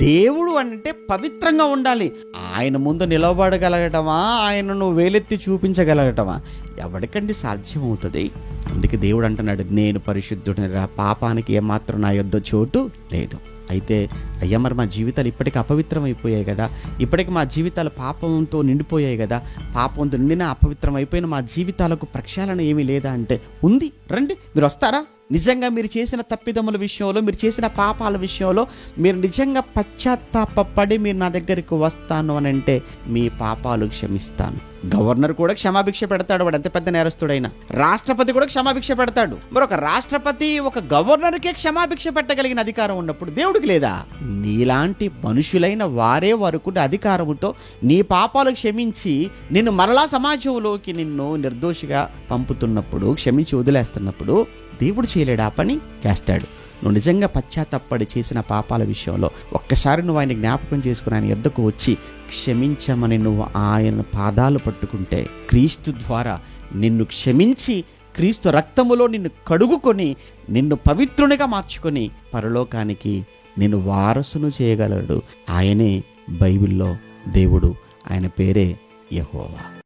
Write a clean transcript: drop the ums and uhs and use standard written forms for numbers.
దేవుడు అంటే పవిత్రంగా ఉండాలి. ఆయన ముందు నిలబడగలగటమా, ఆయనను వేలెత్తి చూపించగలగటమా? ఎవరికండి సాధ్యమవుతుంది? అందుకే దేవుడు అంటున్నాడు, నేను పరిశుద్ధుడిని, పాపానికి ఏమాత్రం నా యొద్ద చోటు లేదు. అయితే అయ్యా, మరి మా జీవితాలు ఇప్పటికీ అపవిత్రం అయిపోయాయి కదా, ఇప్పటికి మా జీవితాలు పాపంతో నిండిపోయాయి కదా, పాపంతో నిండిన అపవిత్రం అయిపోయిన మా జీవితాలకు ప్రక్షాళన ఏమీ లేదా అంటే ఉంది. రండి, మీరు వస్తారా? నిజంగా మీరు చేసిన తప్పిదముల విషయంలో, మీరు చేసిన పాపాల విషయంలో మీరు నిజంగా పశ్చాత్తాపడి మీరు నా దగ్గరికి వస్తాను అని అంటే మీ పాపాలు క్షమిస్తాను. గవర్నర్ కూడా క్షమాభిక్ష పెడతాడు, వాడు ఎంత పెద్ద నేరస్తుడైనా. రాష్ట్రపతి కూడా క్షమాభిక్ష పెడతాడు. మరి ఒక రాష్ట్రపతి ఒక గవర్నర్కే క్షమాభిక్ష పెట్టగలిగిన అధికారం ఉన్నప్పుడు దేవుడికి లేదా? నీలాంటి మనుషులైన వారే వరకు అధికారముతో నీ పాపాలు క్షమించి నిన్ను మరలా సమాజంలోకి నిన్ను నిర్దోషిగా పంపుతున్నప్పుడు, క్షమించి వదిలేస్తున్నప్పుడు దేవుడు చేయలేడు? ఆ పని చేస్తాడు. నువ్వు నిజంగా పశ్చాత్తాపడి చేసిన పాపాల విషయంలో ఒక్కసారి నువ్వు ఆయన జ్ఞాపకం చేసుకుని ఆయన యొద్దకు వచ్చి క్షమించమని నువ్వు ఆయన పాదాలు పట్టుకుంటే, క్రీస్తు ద్వారా నిన్ను క్షమించి క్రీస్తు రక్తములో నిన్ను కడుగుకొని నిన్ను పవిత్రునిగా మార్చుకొని పరలోకానికి నిన్ను వారసును చేయగలడు. ఆయనే బైబిల్లో దేవుడు, ఆయన పేరే యెహోవా.